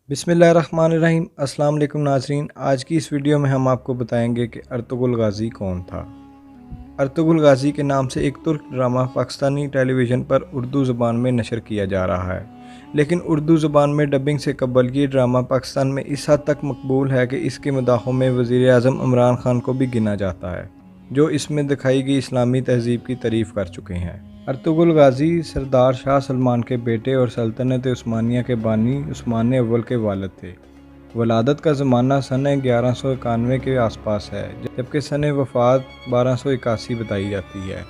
बिस्मिल्लाहिर्रहमानिर्रहीम। अस्सलाम वालेकुम नाज़रीन। आज की इस वीडियो में हम आपको बताएंगे कि अर्तुगरुल गाज़ी कौन था। अर्तुगरुल गाज़ी के नाम से एक तुर्क ड्रामा पाकिस्तानी टेलीविज़न पर उर्दू ज़बान में नशर किया जा रहा है, लेकिन उर्दू ज़बान में डबिंग से कबल ये ड्रामा पाकिस्तान में इस हद तक मकबूल है कि इसके मदाहों में वज़ीर आज़म इमरान खान को भी गिना जाता है, जो इसमें दिखाई गई इस्लामी तहज़ीब की तारीफ़ कर चुके हैं। अर्तुगरुल गाज़ी सरदार शाह सलमान के बेटे और सल्तनत उस्मानिया के बानी उस्मान अव्वल के वालिद थे। वलादत का ज़माना सन 1191 के आसपास है, जबकि सन वफ़ात 1281 बताई जाती है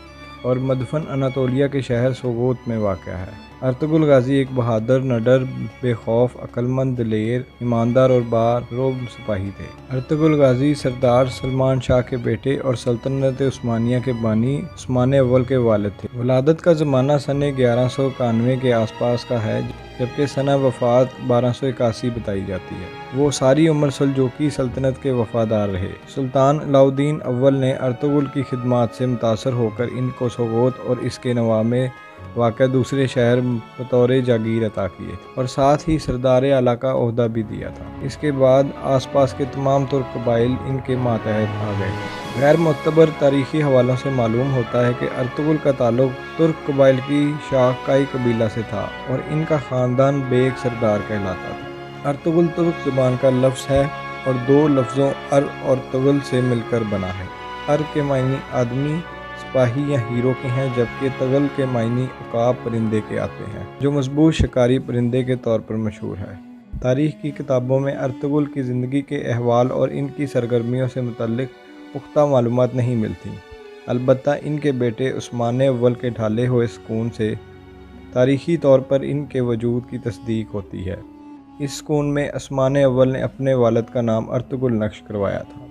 और मदफन अनातोलिया के शहर सोगोत में वाक़या है। अर्तुगरुल गाज़ी एक बहादुर, निडर, बेखौफ, अक्लमंद, दिलेर, ईमानदार और बारोब सिपाही थे। अर्तुगरुल गाज़ी सरदार सलमान शाह के बेटे और सल्तनत उस्मानिया के बानी उस्मान अव्वल के वालिद थे। वलादत का ज़माना सन 1191 के आसपास का है, जबकि सना वफ़ात 1281 बताई जाती है। वो सारी उम्र सल्जूकी सल्तनत के वफ़ादार रहे। सुल्तान अलाउद्दीन अव्वल ने अर्तुगरुल की खिदमात से मुतासर होकर इनको सोगोत और इसके नवा में वाक़या दूसरे शहर बतौर जागीर अता किए और साथ ही सरदार आला का ओहदा भी दिया था। इसके बाद आसपास के तमाम तुर्क कबाइल इनके मातहत आ गए। गैर मुतबर तारीख़ी हवालों से मालूम होता है कि अर्तुगरुल का ताल्लुक तुर्क कबाइल की शाहकाई कबीला से था और इनका ख़ानदान बेग सरदार कहलाता था। अर्तुगरुल तुर्क ज़बान का लफ्ज़ है और दो लफ्ज़ों अर और तुगल से मिलकर बना है। अर के मायने आदमी, सिपाही या हीरो के हैं, जबकि तगल के मायने उकाब परिंदे के आते हैं, जो मजबूत शिकारी परिंदे के तौर पर मशहूर है। तारीख़ की किताबों में अर्तुगरुल की ज़िंदगी के अहवाल और इनकी सरगर्मियों से मुतल्लिक़ पुख्ता मालूमात नहीं मिलती। अलबत्ता इनके बेटे उस्मान अव्वल के ढाले हुए सुकून से तारीख़ी तौर पर इनके वजूद की तस्दीक होती है। इस सुकून में उस्मान अव्वल ने अपने वालिद का नाम अर्तुगरुल नक्श करवाया था।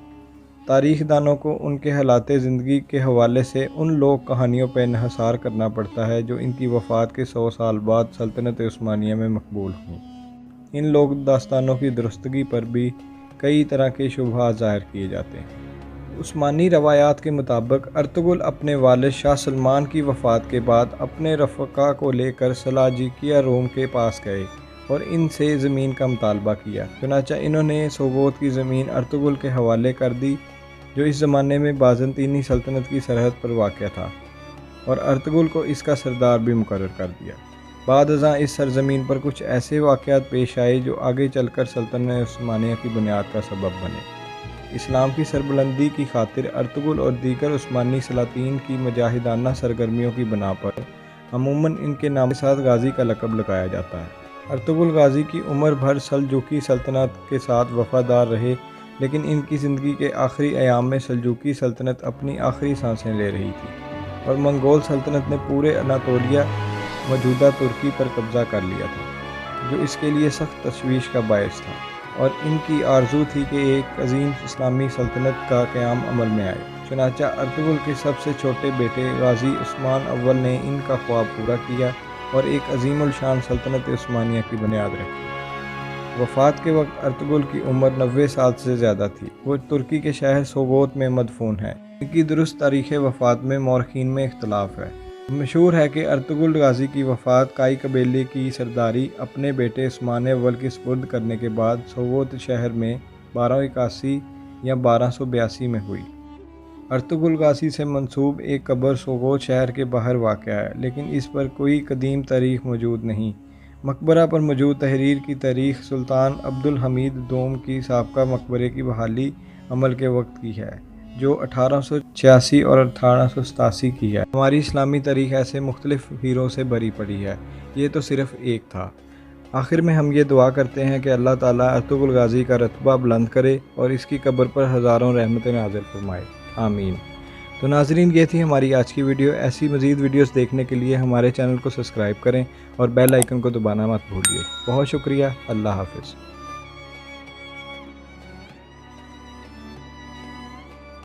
तारीख़ दानों को उनके हालात ज़िंदगी के हवाले से उन लोक कहानियों पर इन्हिसार करना पड़ता है जो इनकी वफ़ात के 100 साल बाद सल्तनत उस्मानिया में मकबूल हुई। इन लोक दास्तानों की दुरुस्तगी पर भी कई तरह के शुबहात ज़ाहिर किए जाते हैं। उस्मानी रवायात के मुताबिक अर्तुगरुल अपने वालिद शाह सलमान की वफ़ात के बाद अपने रफ़का को लेकर सलाजिकिया रोम के पास गए और इनसे ज़मीन का मुतालबा किया। चुनांचे इन्होंने सोगोत की ज़मीन अर्तुगरुल के हवाले कर दी, जो इस ज़माने में बाज़ंतीनी सल्तनत की सरहद पर वाक़या था, और अर्तुगरुल को इसका सरदार भी मुकर्रर कर दिया। बाद अज़ां इस सरज़मीन पर कुछ ऐसे वाक़यात पेश आए जो आगे चलकर सल्तनत उस्मानिया की बुनियाद का सबब बने। इस्लाम की सरबुलंदी की खातिर अर्तुगरुल और दीगर उस्मानी सलातीन की मुजाहिदाना सरगर्मियों की बना पर अमूमन इनके नाम के साथ गाज़ी का लक़ब लगाया जाता है। अर्तुगरुल गाज़ी की उम्र भर सल्जूकी सल्तनत के साथ वफ़ादार रहे, लेकिन इनकी ज़िंदगी के आखिरी अयाम में सल्जूकी सल्तनत अपनी आखिरी सांसें ले रही थी और मंगोल सल्तनत ने पूरे अनातोलिया मौजूदा तुर्की पर कब्ज़ा कर लिया था, जो इसके लिए सख्त तशवीश का बायस था और इनकी आरज़ू थी कि एक अजीम इस्लामी सल्तनत का क़याम अमल में आए। चुनांचे अर्तुगरुल के सबसे छोटे बेटे गाज़ी उस्मान अव्वल ने इनका ख्वाब पूरा किया और एक अजीमुल शान सल्तनत उस्मानिया की बुनियाद रखी। वफ़ात के वक्त अर्तुगरुल की उम्र 90 साल से ज़्यादा थी। वो तुर्की के शहर सोगोत में मदफून है। इनकी दुरुस्त तारीख़ वफ़ात में मौरख़ीन में इख्तलाफ है। मशहूर है कि अर्तुगरुल गाज़ी की वफ़ात काई कबीले की सरदारी अपने बेटे उस्मान अव्वल के सुपुर्द करने के बाद सोगोत शहर में 1281 या 1282 में हुई। अर्तुगरुल गाज़ी से मंसूब एक कब्र सोगोत शहर के बाहर वाक़या है, लेकिन इस पर कोई कदीम तारीख़ मौजूद नहीं। मकबरा पर मौजूद तहरीर की तारीख़ सुल्तान अब्दुल हमीद दोम की साबका मकबरे की बहाली अमल के वक्त की है, जो 1886 और 1887 की है। हमारी इस्लामी तारीख़ ऐसे मुख्तलिफ हीरों से भरी पड़ी है, ये तो सिर्फ़ एक था। आखिर में हम ये दुआ करते हैं कि अल्लाह ताला अर्तुगरुल गाज़ी का रतबा बुलंद करे और इसकी कब्र पर हज़ारों रहमतें नाज़िल फरमाए, आमीन। तो नाज़रीन, ये थी हमारी आज की वीडियो। ऐसी मज़ीद वीडियोस देखने के लिए हमारे चैनल को सब्सक्राइब करें और बेल आइकन को दबाना मत भूलिए। बहुत शुक्रिया। अल्लाह हाफ़िज़।